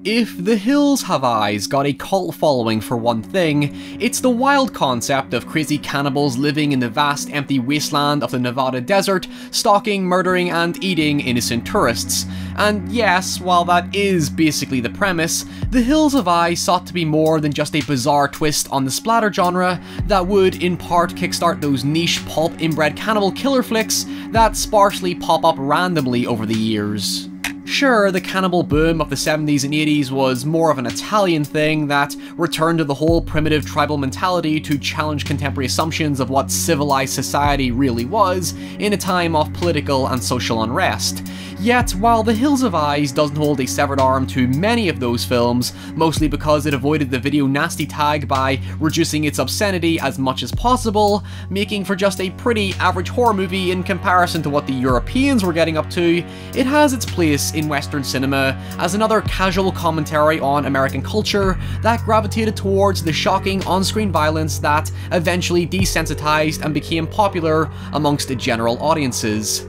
If The Hills Have Eyes got a cult following for one thing, it's the wild concept of crazy cannibals living in the vast empty wasteland of the Nevada desert, stalking, murdering and eating innocent tourists. And yes, while that is basically the premise, The Hills Have Eyes sought to be more than just a bizarre twist on the splatter genre that would in part kickstart those niche pulp inbred cannibal killer flicks that sparsely pop up randomly over the years. Sure, the cannibal boom of the 70s and 80s was more of an Italian thing that returned to the whole primitive tribal mentality to challenge contemporary assumptions of what civilized society really was in a time of political and social unrest. Yet, while The Hills Have Eyes doesn't hold a severed arm to many of those films, mostly because it avoided the video nasty tag by reducing its obscenity as much as possible, making for just a pretty average horror movie in comparison to what the Europeans were getting up to, it has its place in Western cinema as another casual commentary on American culture that gravitated towards the shocking on-screen violence that eventually desensitized and became popular amongst the general audiences.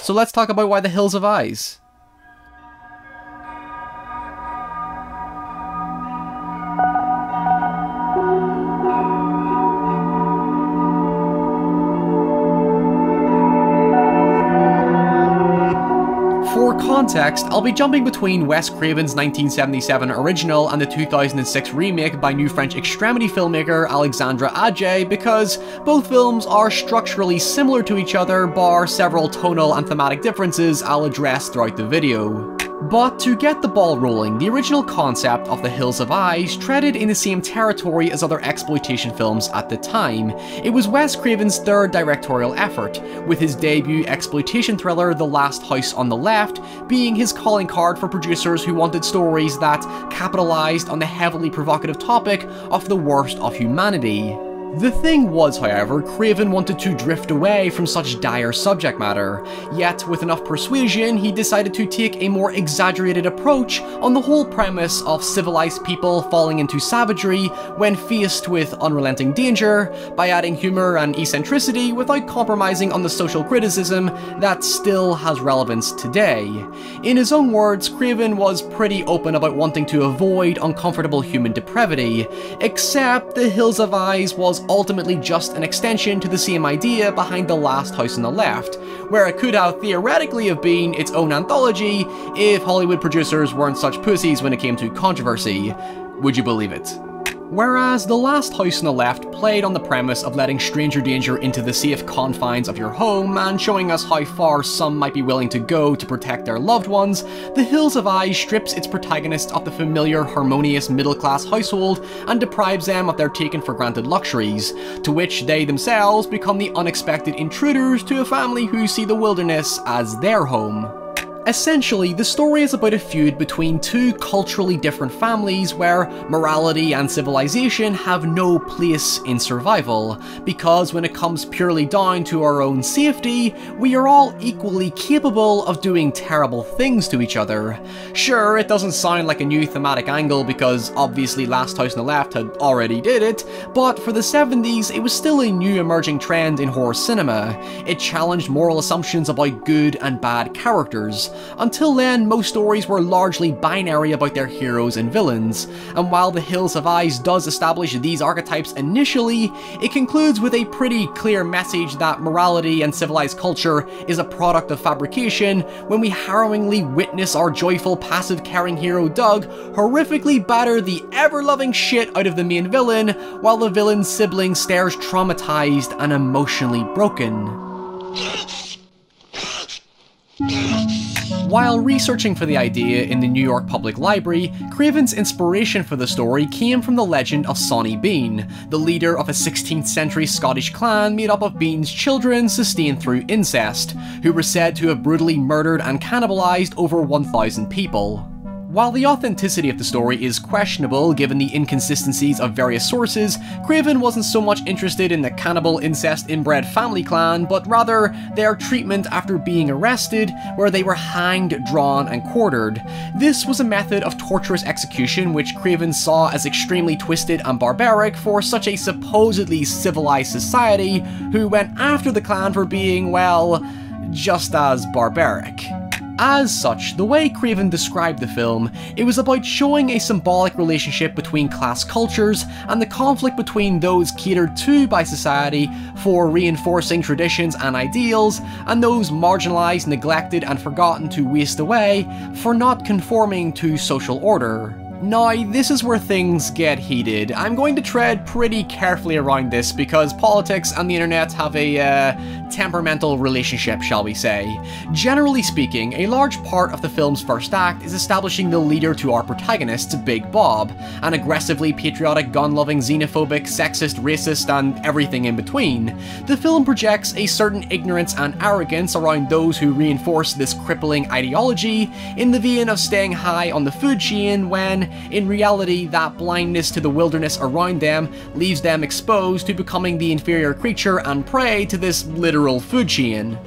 So let's talk about why The Hills Have Eyes. For context, I'll be jumping between Wes Craven's 1977 original and the 2006 remake by new French extremity filmmaker Alexandre Aja because both films are structurally similar to each other bar several tonal and thematic differences I'll address throughout the video. But to get the ball rolling, the original concept of The Hills Have Eyes treaded in the same territory as other exploitation films at the time. It was Wes Craven's third directorial effort, with his debut exploitation thriller The Last House on the Left being his calling card for producers who wanted stories that capitalized on the heavily provocative topic of the worst of humanity. The thing was, however, Craven wanted to drift away from such dire subject matter, yet with enough persuasion he decided to take a more exaggerated approach on the whole premise of civilized people falling into savagery when faced with unrelenting danger, by adding humour and eccentricity without compromising on the social criticism that still has relevance today. In his own words, Craven was pretty open about wanting to avoid uncomfortable human depravity, except The Hills Have Eyes was ultimately just an extension to the same idea behind The Last House on the Left, where it could have theoretically have been its own anthology if Hollywood producers weren't such pussies when it came to controversy. Would you believe it? Whereas The Last House on the Left played on the premise of letting stranger danger into the safe confines of your home and showing us how far some might be willing to go to protect their loved ones, The Hills Have Eyes strips its protagonists of the familiar, harmonious middle-class household and deprives them of their taken-for-granted luxuries, to which they themselves become the unexpected intruders to a family who see the wilderness as their home. Essentially, the story is about a feud between two culturally different families where morality and civilization have no place in survival, because when it comes purely down to our own safety, we are all equally capable of doing terrible things to each other. Sure, it doesn't sound like a new thematic angle because obviously Last House on the Left had already did it, but for the 70s it was still a new emerging trend in horror cinema. It challenged moral assumptions about good and bad characters. Until then, most stories were largely binary about their heroes and villains, and while The Hills Have Eyes does establish these archetypes initially, it concludes with a pretty clear message that morality and civilized culture is a product of fabrication when we harrowingly witness our joyful, passive, caring hero Doug horrifically batter the ever-loving shit out of the main villain, while the villain's sibling stares traumatized and emotionally broken. While researching for the idea in the New York Public Library, Craven's inspiration for the story came from the legend of Sonny Bean, the leader of a 16th century Scottish clan made up of Bean's children sustained through incest, who were said to have brutally murdered and cannibalized over 1,000 people. While the authenticity of the story is questionable given the inconsistencies of various sources, Craven wasn't so much interested in the cannibal incest inbred family clan, but rather their treatment after being arrested, where they were hanged, drawn, and quartered. This was a method of torturous execution which Craven saw as extremely twisted and barbaric for such a supposedly civilized society who went after the clan for being, well, just as barbaric. As such, the way Craven described the film, it was about showing a symbolic relationship between class cultures and the conflict between those catered to by society for reinforcing traditions and ideals, and those marginalized, neglected, and forgotten to waste away for not conforming to social order. Now, this is where things get heated. I'm going to tread pretty carefully around this because politics and the internet have a temperamental relationship, shall we say. Generally speaking, a large part of the film's first act is establishing the leader to our protagonist, Big Bob, an aggressively patriotic, gun-loving, xenophobic, sexist, racist, and everything in between. The film projects a certain ignorance and arrogance around those who reinforce this crippling ideology in the vein of staying high on the food chain when, in reality, that blindness to the wilderness around them leaves them exposed to becoming the inferior creature and prey to this literal food chain.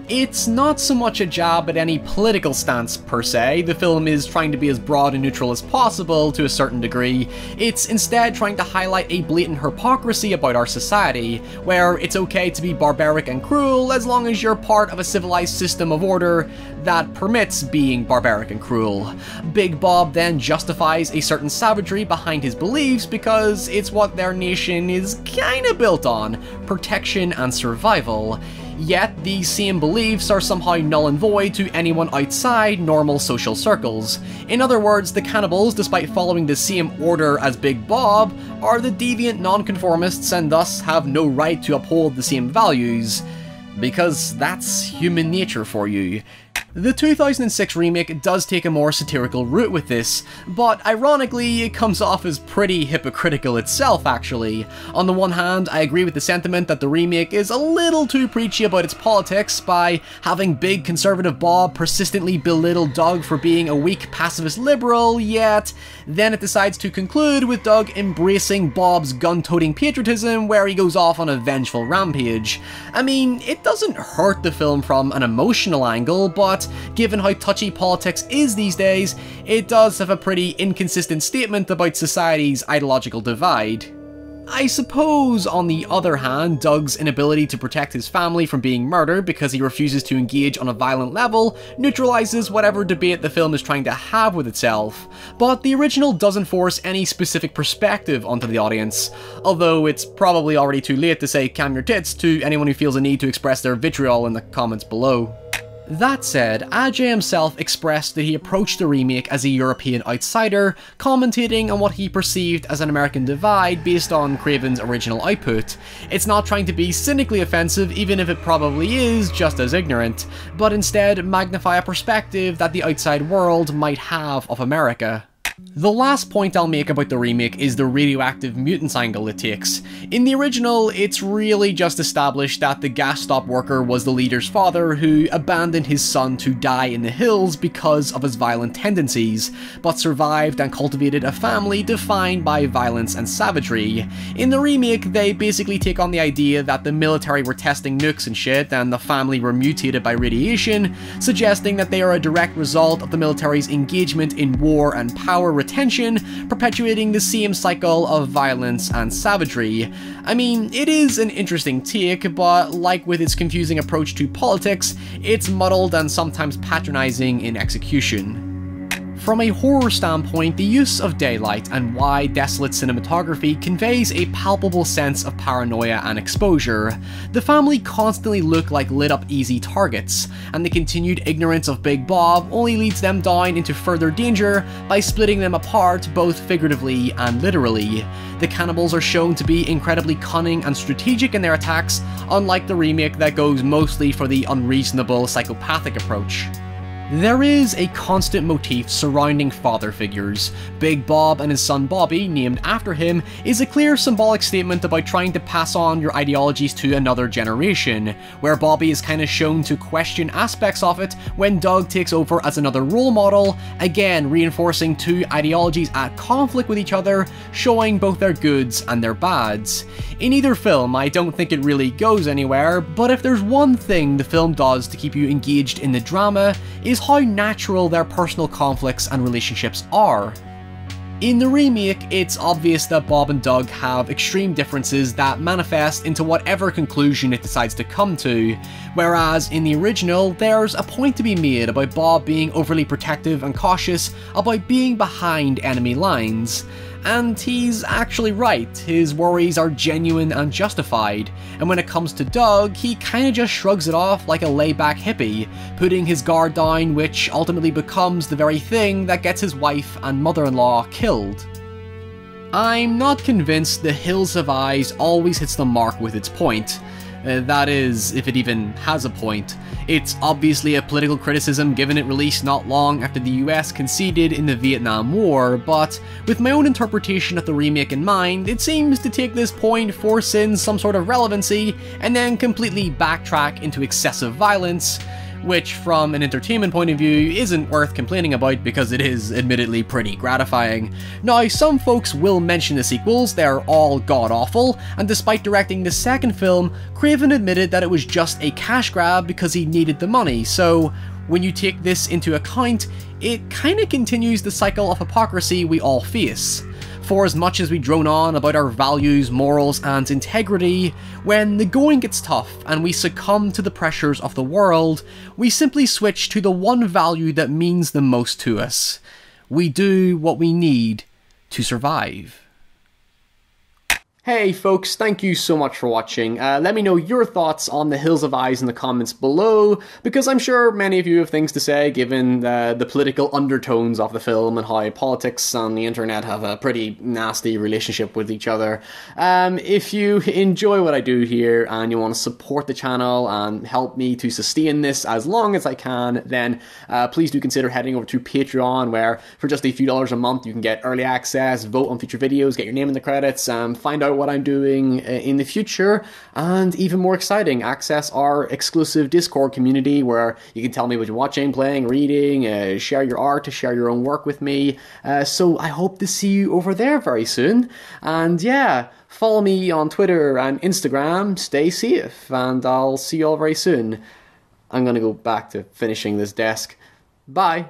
It's not so much a jab at any political stance per se. The film is trying to be as broad and neutral as possible to a certain degree. It's instead trying to highlight a blatant hypocrisy about our society, where it's okay to be barbaric and cruel as long as you're part of a civilized system of order that permits being barbaric and cruel. Big Bob then justifies a certain savagery behind his beliefs because it's what their nation is kinda built on: protection and survival. Yet, these same beliefs are somehow null and void to anyone outside normal social circles. In other words, the cannibals, despite following the same order as Big Bob, are the deviant nonconformists and thus have no right to uphold the same values. Because that's human nature for you. The 2006 remake does take a more satirical route with this, but ironically it comes off as pretty hypocritical itself actually. On the one hand, I agree with the sentiment that the remake is a little too preachy about its politics by having big conservative Bob persistently belittle Doug for being a weak pacifist liberal, yet then it decides to conclude with Doug embracing Bob's gun-toting patriotism where he goes off on a vengeful rampage. I mean, it doesn't hurt the film from an emotional angle, but given how touchy politics is these days, it does have a pretty inconsistent statement about society's ideological divide. I suppose, on the other hand, Doug's inability to protect his family from being murdered because he refuses to engage on a violent level neutralizes whatever debate the film is trying to have with itself, but the original doesn't force any specific perspective onto the audience, although it's probably already too late to say calm your tits to anyone who feels a need to express their vitriol in the comments below. That said, Ajay himself expressed that he approached the remake as a European outsider, commentating on what he perceived as an American divide based on Craven's original output. It's not trying to be cynically offensive, even if it probably is just as ignorant, but instead magnify a perspective that the outside world might have of America. The last point I'll make about the remake is the radioactive mutants angle it takes. In the original, it's really just established that the gas stop worker was the leader's father who abandoned his son to die in the hills because of his violent tendencies, but survived and cultivated a family defined by violence and savagery. In the remake, they basically take on the idea that the military were testing nukes and shit and the family were mutated by radiation, suggesting that they are a direct result of the military's engagement in war and power retention, perpetuating the same cycle of violence and savagery. I mean, it is an interesting take, but like with its confusing approach to politics, it's muddled and sometimes patronizing in execution. From a horror standpoint, the use of daylight and wide, desolate cinematography conveys a palpable sense of paranoia and exposure. The family constantly look like lit-up easy targets, and the continued ignorance of Big Bob only leads them down into further danger by splitting them apart both figuratively and literally. The cannibals are shown to be incredibly cunning and strategic in their attacks, unlike the remake that goes mostly for the unreasonable, psychopathic approach. There is a constant motif surrounding father figures. Big Bob and his son Bobby, named after him, is a clear symbolic statement about trying to pass on your ideologies to another generation, where Bobby is kinda shown to question aspects of it when Doug takes over as another role model, again reinforcing two ideologies at conflict with each other, showing both their goods and their bads. In either film, I don't think it really goes anywhere, but if there's one thing the film does to keep you engaged in the drama, is how natural their personal conflicts and relationships are. In the remake, it's obvious that Bob and Doug have extreme differences that manifest into whatever conclusion it decides to come to, whereas in the original, there's a point to be made about Bob being overly protective and cautious about being behind enemy lines. And he's actually right, his worries are genuine and justified, and when it comes to Doug, he kinda just shrugs it off like a laid-back hippie, putting his guard down, which ultimately becomes the very thing that gets his wife and mother-in-law killed. I'm not convinced The Hills Have Eyes always hits the mark with its point. That is, if it even has a point. It's obviously a political criticism given it released not long after the US conceded in the Vietnam War, but with my own interpretation of the remake in mind, it seems to take this point, force in some sort of relevancy, and then completely backtrack into excessive violence, which from an entertainment point of view isn't worth complaining about because it is admittedly pretty gratifying. Now, some folks will mention the sequels, they're all god-awful, and despite directing the second film, Craven admitted that it was just a cash grab because he needed the money, so when you take this into account, it kinda continues the cycle of hypocrisy we all face. For as much as we drone on about our values, morals, and integrity, when the going gets tough and we succumb to the pressures of the world, we simply switch to the one value that means the most to us. We do what we need to survive. Hey folks, thank you so much for watching. Let me know your thoughts on The Hills Have Eyes in the comments below, because I'm sure many of you have things to say given the political undertones of the film and how politics and the internet have a pretty nasty relationship with each other. If you enjoy what I do here and you want to support the channel and help me to sustain this as long as I can, then please do consider heading over to Patreon, where for just a few dollars a month you can get early access, vote on future videos, get your name in the credits, find out what I'm doing in the future, and even more exciting, access our exclusive Discord community where you can tell me what you're watching, playing, reading, share your art, share your own work with me. So I hope to see you over there very soon. And yeah, follow me on Twitter and Instagram, stay safe, and I'll see you all very soon. I'm gonna go back to finishing this desk. Bye!